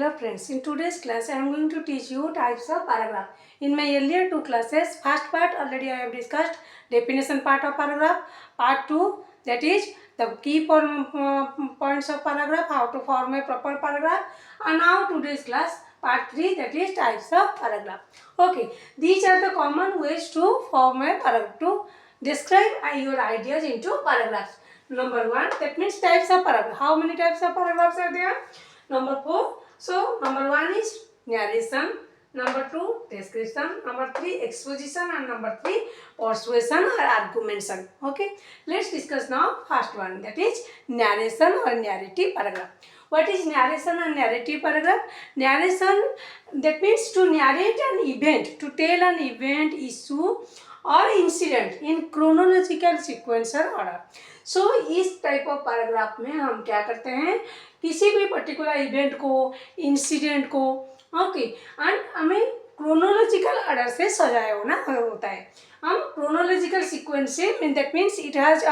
Hello friends, in today's class I am going to teach you types of paragraph. In my earlier two classes, first part already I have discussed definition part of paragraph, part 2 that is the key points of paragraph, how to form a proper paragraph, and now today's class part 3 that is types of paragraph. Okay, these are the common ways to form a paragraph, to describe your ideas into paragraphs. Number 1, that means types of paragraph. How many types of paragraphs are there? Number 4. So number 1 is narration, number 2 description, number 3 exposition, and number 3 persuasion or argumentation. Okay, let's discuss now first one, that is narration or narrative paragraph. What is narration and narrative paragraph? Narration, that means to narrate an event, to tell an event, issue or incident in chronological sequence or order. सो इस type of paragraph में हम क्या करते हैं, किसी भी particular event को, incident को, ओके, एंड हमें क्रोनोलॉजिकल ऑर्डर से सजाया होता है. हम क्रोनोलॉजिकल सीक्वेंस से, that means it has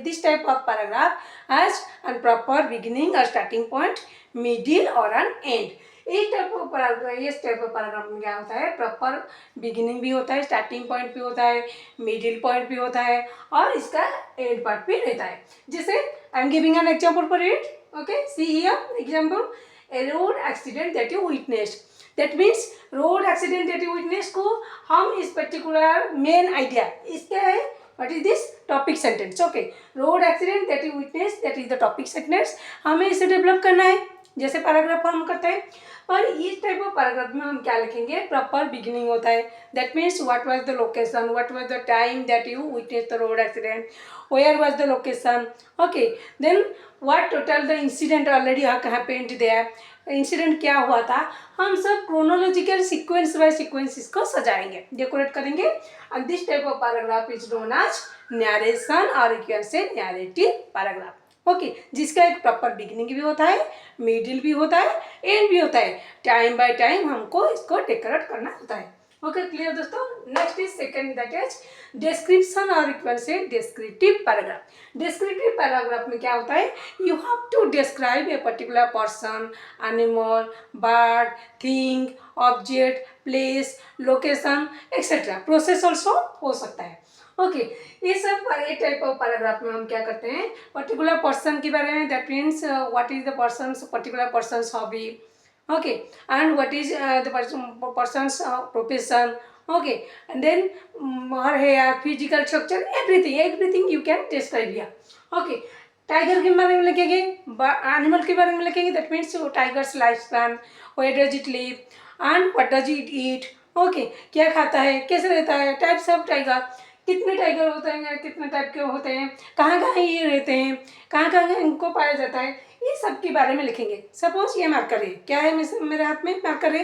this type of paragraph has an proper beginning और स्टार्टिंग पॉइंट, मिडिल और एन एंड. इस टाइप ऑफ पैराग्राफ में क्या होता है, प्रॉपर बिगिनिंग भी होता है, स्टार्टिंग पॉइंट भी होता है, मिडिल पॉइंट भी होता है और इसका एंड पार्ट भी रहता है. जैसे आई am giving an example for it. Okay, see here example, A road accident that you witnessed. That means road accident that you witnessed को हम इस पर्टिकुलर मेन आइडिया, इसका है what is this topic sentence. okay, road accident that you witnessed, that is the topic sentence. हमें इसे develop करना है जैसे पैराग्राफ फॉर्म करते हैं. पर इस टाइप ऑफ पैराग्राफ में हम क्या लिखेंगे, प्रॉपर बिगिनिंग होता है. That means what was the location, what was the time that you witness the road accident, where was the location. Okay, then what total the incident already happened there, incident क्या हुआ था. हम सब chronological sequence by sequence इसको सजाएंगे, decorate करेंगे. And this type of paragraph is known as narration और you can say narrative paragraph. Okay, जिसका एक प्रॉपर बिगिनिंग भी होता है, मिडिल भी होता है, एंड भी होता है. टाइम बाय टाइम हमको इसको डेकोरेट करना होता है. ओके, क्लियर दोस्तों. Next is second, that is description और इक्वल से डिस्क्रिप्टिव पैराग्राफ. डिस्क्रिप्टिव पैराग्राफ में क्या होता है, you have to describe a particular person, animal, bird, thing, object, place, location etcetera. Process also हो सकता है. ओके, ये सब ये टाइप ऑफ पैराग्राफ में हम क्या करते हैं, पर्टिकुलर पर्सन के बारे में, that means what is the persons, particular persons hobby, okay, and what is the person's profession, okay, and then her hair, physical structure, everything you can describe here. okay, tiger के बारे में लिखेंगे, animal के बारे में लिखेंगे, that means tiger's life span, where does it live and what does it eat. Okay, क्या खाता है, कैसे रहता है, टाइप्स ऑफ टाइगर, कितने टाइगर होते हैं, कितने टाइप के होते हैं, कहाँ कहाँ ये रहते हैं, कहाँ कहाँ इनको पाया जाता है, ये सब के बारे में लिखेंगे. सपोज ये मार्कर है, क्या है मेरे हाथ में मार्कर है,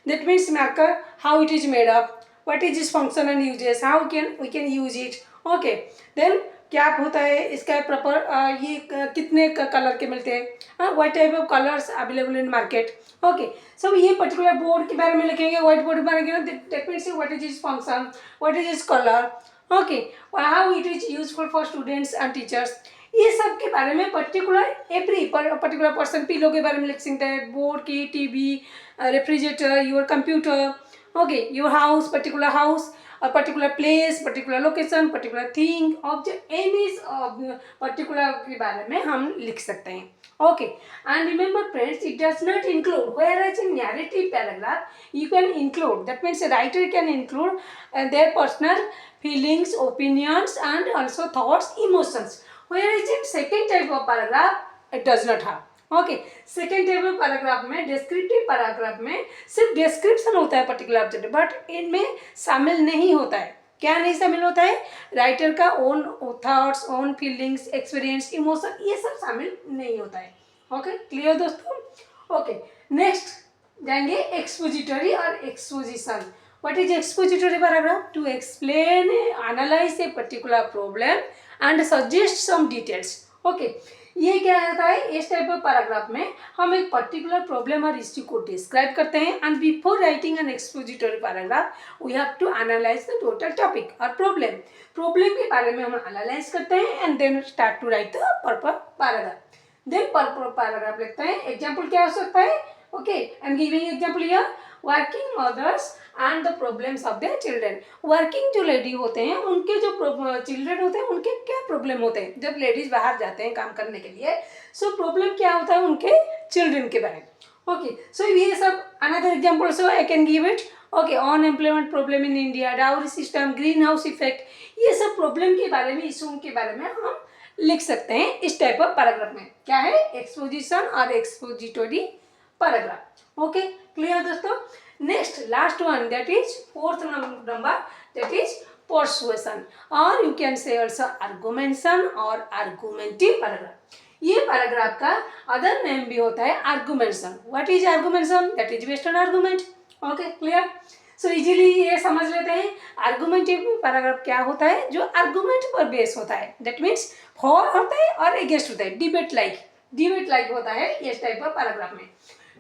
that means marker how it is made up, what is is function and uses, how we can use it. Okay, then क्या होता है इसका प्रॉपर, ये कितने कलर के मिलते हैं, what type of colours available in market. Okay, सब ये पर्टिकुलर बोर्ड के बारे में लिखेंगे, व्हाइट बोर्ड के बारे में, that means what is is function, what is is colour. Okay, how it is useful for students and teachers. ये सब के बारे में particular every particular person, pillow के बारे में लिख सकते हैं, बोर्ड की, TV, refrigerator, your computer. Okay, your house, particular house, और particular place, particular location, particular thing, object, any particular के बारे में हम लिख सकते हैं. Okay, and remember friends, it does not include, whereas in narrative paragraph you can include, that means writer can include their personal feelings, opinions and also thoughts, emotions. Whereas in second type of paragraph it does not have. Okay, second type of paragraph में, descriptive paragraph में सिर्फ description होता है particular object, but इनमें शामिल नहीं होता है. क्या नहीं शामिल होता है, राइटर का own thoughts, own feelings, experience, emotion, ये सब शामिल नहीं होता है. ओके, क्लियर दोस्तों. ओके, नेक्स्ट जाएंगे एक्सपोजिटरी और exposition. What is expository paragraph? To explain, analyze a particular problem and suggest some details. Okay, ये क्या होता है, इस टाइप ऑफ पैराग्राफ में हम एक पर्टिकुलर प्रॉब्लम और इश्यू को डिस्क्राइब करते हैं. And before writing an expository paragraph we have to analyse the total topic और प्रॉब्लम के बारे में हम एनालाइज करते हैं and then start to write the purpose paragraph. Then purpose paragraph लिखते हैं. एग्जाम्पल क्या हो सकता है, okay, I am giving example here, working mothers and the problems of their children. Working जो लेडी होते हैं उनके जो चिल्ड्रन होते हैं उनके क्या प्रॉब्लम होते हैं, जब लेडीज बाहर जाते हैं काम करने के लिए, सो प्रॉब्लम क्या होता है उनके चिल्ड्रन के बारे में। ओके, सो ये सब another example so I can give it. Okay, unemployment problem in India, dowry system, green house effect, ये सब प्रॉब्लम के बारे में, इशू के बारे में हम लिख सकते हैं इस टाइप ऑफ पैराग्राफ में। क्या है, एक्सपोजिशन और एक्सपोजिटोरी पैराग्राफ। ओके, क्लियर दोस्तों। Next last one, that is fourth number, that is persuasion, और you can say also argumentation और आर्गुमेंटिव पैराग्राफ। ये पैराग्राफ का अदर नेम भी होता है argumentation. What is argumentation, that is based on argument. Okay, clear. So easily ये समझ लेते हैं आर्गुमेंटिव पैराग्राफ क्या होता है, जो आर्गुमेंट पर बेस होता है, दैट मीन्स फॉर होता है और अगेंस्ट होता है, डिबेट लाइक होता है इस टाइप ऑफ पैराग्राफ में।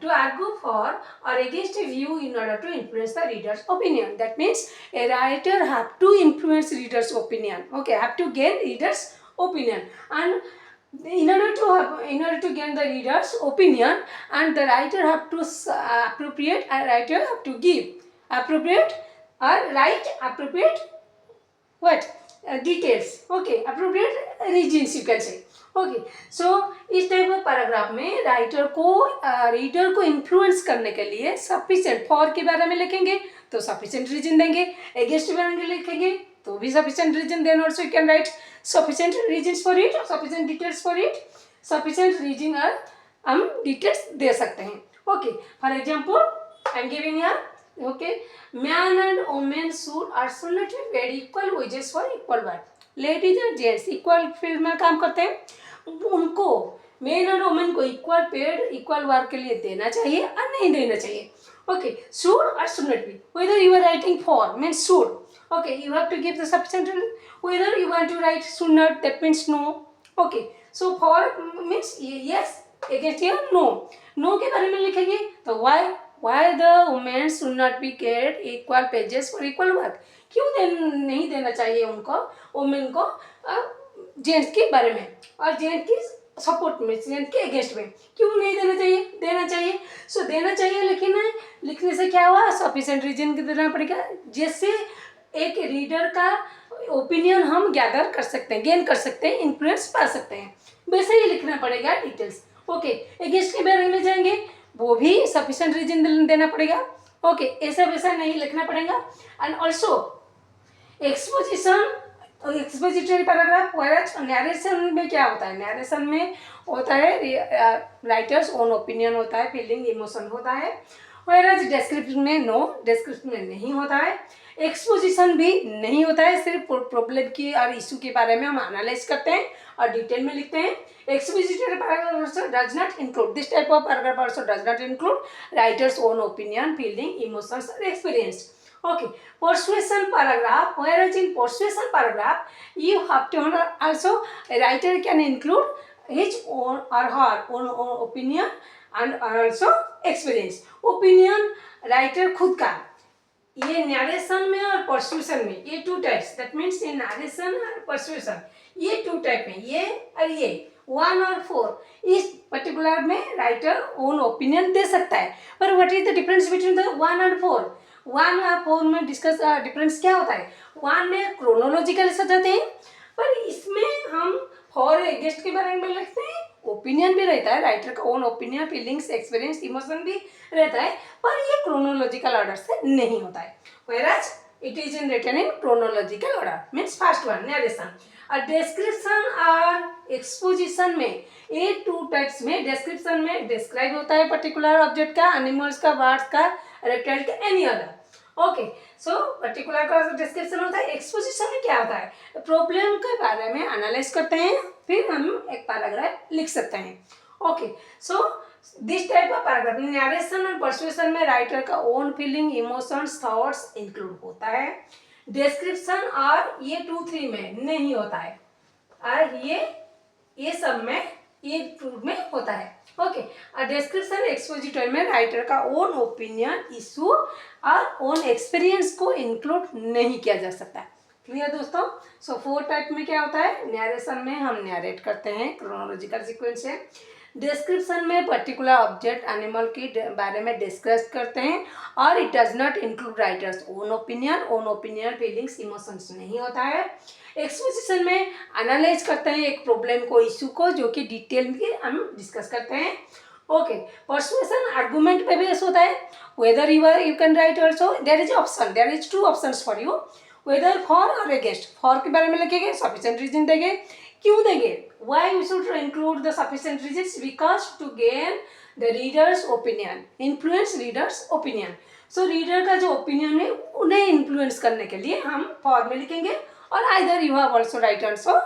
To argue for or against a view in order to influence the reader's opinion. That means a writer have to influence reader's opinion. Okay, have to gain reader's opinion, and in order to gain the reader's opinion, and the writer have to writer have to give appropriate or write appropriate what details. Okay, appropriate reasons you can say. Okay, so इस type of paragraph में writer को reader को influence करने के लिए sufficient, for के बारे में लिखेंगे तो सफिशिएंट रीजन देंगे, अगेंस्ट के बारे में लिखेंगे तो भी sufficient reason, then also you can write sufficient reasons for it, sufficient details for it, sufficient reason और हम डिटेल्स दे सकते हैं। Okay, for example I am giving here, okay, man and women should alternately paid equal wages for equal work. Ladies and gents equal field में काम करते हैं, उनको मेन और वुमेन को इक्वल पेड इक्वल वर्क के लिए देना चाहिए और नहीं देना चाहिए। ओके, शुड और should not be, whether you are writing for means should, okay, you have to give the sufficient, whether you want to write should not, that means no. Okay, so for means yes, against here no के बारे में लिखेंगे तो why the women should not be get equal pages for equal work, क्यों नहीं देना चाहिए उनको, वुमेन को जेंट्स के बारे में, और जेंट्स की सपोर्ट में, जेंट्स के अगेंस्ट में क्यों नहीं देना चाहिए। सो देना चाहिए, लेकिन लिखने से क्या हुआ, सफिशिएंट रीजन देना पड़ेगा, जिससे एक रीडर का ओपिनियन हम गैदर कर सकते हैं, गेन कर सकते हैं, इन्फ्लुएंस पा सकते हैं, वैसे ही लिखना पड़ेगा डिटेल्स। ओके, अगेंस्ट के बारे में जाएंगे वो भी सफिशिएंट रीजन देना पड़ेगा। ओके, ऐसा वैसा नहीं लिखना पड़ेगा। And also expository paragraph, whereas narration में क्या होता है, नरेशन में होता है राइटर्स ओन ओपिनियन होता है, फीलिंग इमोशन होता है, व्हेयरएज डिस्क्रिप्शन में डिस्क्रिप्शन में नहीं होता है, एक्सपोजिशन भी नहीं होता है, सिर्फ प्रॉब्लम की और इशू के बारे में हम एनालाइज करते हैं और डिटेल में लिखते हैं। Expository paragraph also does not include, this type of paragraph also does not include writers own opinion, feeling, emotions और experience. Okay, persuasion paragraph, whereas in persuasion paragraph you have to also, a writer can include his own or her own opinion and also experience. Opinion writer खुद का, ये narration में और persuasion में, ये two types, that means ये narration और persuasion, ये टू टाइप में, ये और ये 1 और 4, इस पर्टिकुलर में राइटर ओन ओपिनियन दे सकता है। पर what is the difference between the 1 और 4? 1 और 4 में डिस्कस डिफरेंस क्या होता है, 1 में क्रोनोलॉजिकल सजाते हैं, पर इसमें हम फॉर अगेंस्ट के बारे में लिखते हैं, ओपिनियन भी रहता है, राइटर का own opinion, feelings, experience, emotion भी रहता है, पर ये क्रोनोलॉजिकल ऑर्डर से नहीं होता है। Whereas it is in written in chronological order, means first one narration. और डिस्क्रिप्शन और एक्सपोजिशन में, ये टू टाइप्स में, डिस्क्रिप्शन में डिस्क्राइब होता है पर्टिकुलर ऑब्जेक्ट का, एनिमल्स का, बर्ड्स का, रेप्टाइल का, any other. Okay, so particular का डिस्क्रिप्शन होता है। एक्सपोजिशन में क्या होता है, प्रॉब्लम के बारे में एनालाइज करते हैं, फिर हम एक पैराग्राफ लिख सकते हैं। Okay, so this type of paragraph, narration और परसुएशन में राइटर का own feeling, emotions, thoughts include होता है। डिस्क्रिप्शन और ये 2-3 में नहीं होता है, और ये सब में, ये टू में होता है। ओके, और डिस्क्रिप्शन एक्सपोजिटरी में राइटर का ओन ओपिनियन, इशू और ओन एक्सपीरियंस को इंक्लूड नहीं किया जा सकता। क्लियर दोस्तों। सो 4 टाइप में क्या होता है, नरेशन में हम नरेट करते हैं क्रोनोलॉजिकल सीक्वेंस से, डिस्क्रिप्शन में पर्टिकुलर ऑब्जेक्ट एनिमल के बारे में डिस्कस करते हैं और it does not include writers own opinion feelings emotions नहीं होता है। एक्सपोजिशन में एनालाइज करते हैं एक प्रॉब्लम को, इशू को, जो कि डिटेल में हम डिस्कस करते हैं। ओके, पर्सुएशन आर्गुमेंट पे बेस होता है। Whether you can write also, there is two options for you, whether for और अगेंस्ट। फॉर के बारे में लिखेंगे, सफिशिएंट रीजन देंगे, क्यों देंगे, why we should include the sufficient reasons, because to gain the readers opinion, influence readers opinion. So reader का जो ओपिनियन है उन्हें इन्फ्लुएंस करने के लिए हम फॉर में लिखेंगे, और either you have also right also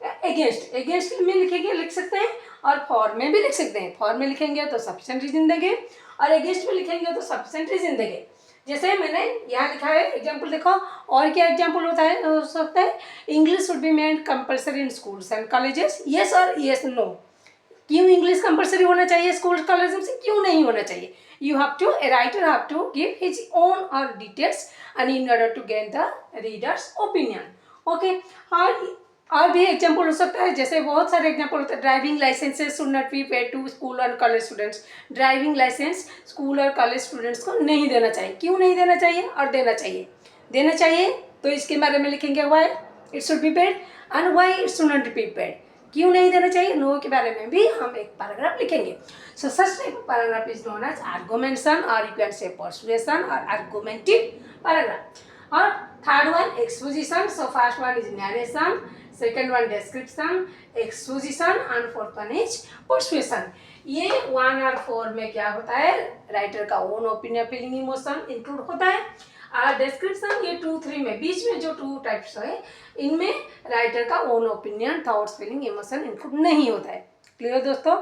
against में लिख सकते हैं और फॉर में भी लिख सकते हैं। फॉर में लिखेंगे तो सफिशिएंट रीजन देंगे और अगेंस्ट में लिखेंगे तो सफिशिएंट रीजन देंगे। जैसे मैंने यहाँ लिखा है एग्जाम्पल देखो, और क्या एग्जाम्पल हो सकता है, English should be made compulsory in schools and colleges, yes और येस नो। क्यों इंग्लिश कंपल्सरी होना चाहिए स्कूल कॉलेज में, क्यों नहीं होना चाहिए? You have to, a writer have to give his own और details and in order to get the readers opinion. Okay, और भी एग्जाम्पल हो सकता है, जैसे बहुत सारे एग्जाम्पल होते हैं। Driving licences should not be paid to school और college students. Driving licence school और कॉलेज स्टूडेंट्स को नहीं देना चाहिए, क्यों नहीं देना चाहिए और देना चाहिए तो इसके बारे में लिखेंगे why it should be paid and why it should not be paid. क्यों नहीं देना चाहिए, नो के बारे में भी हम एक पैराग्राफ लिखेंगे। So such type of paragraph is known as argumentation और यू कैन से पर्सुएशन और आर्गुमेंटिव पैराग्राफ। और third one exposition. So first one is narration, second one description, exposition and fourth one is persuasion. ये 1 और 4 में क्या होता है, writer का own opinion feeling emotion include होता है। और डिस्क्रिप्शन ये 2, 3 में, बीच में जो 2 टाइप्स है इनमें राइटर का own opinion, thoughts, feeling, emotion include नहीं होता है। क्लियर दोस्तों?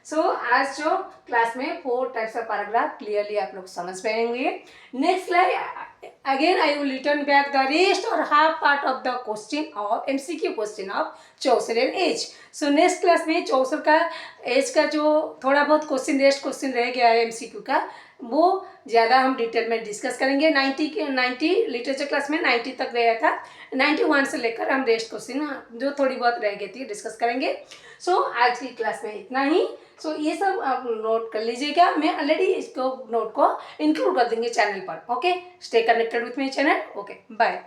सो आज जो क्लास में 4 टाइप्स ऑफ पैराग्राफ क्लियरली आप लोग समझ पाएंगे। Next slide again I will return back the rest और half part of the question of MCQ question of Chaucer and age. So next class में चौसर का एज का जो थोड़ा बहुत रेस्ट क्वेश्चन रह गया है MCQ का, वो ज़्यादा हम डिटेल में डिस्कस करेंगे। 90 लिटरेचर क्लास में 90 तक गया था, 91 से लेकर हम रेस्ट क्वेश्चन जो थोड़ी बहुत रह गई थी डिस्कस करेंगे। सो आज की क्लास में इतना ही। सो ये सब आप नोट कर लीजिएगा, मैं ऑलरेडी इसको नोट को इंक्लूड कर देंगे चैनल पर। Okay, stay connected with my channel. Okay, bye.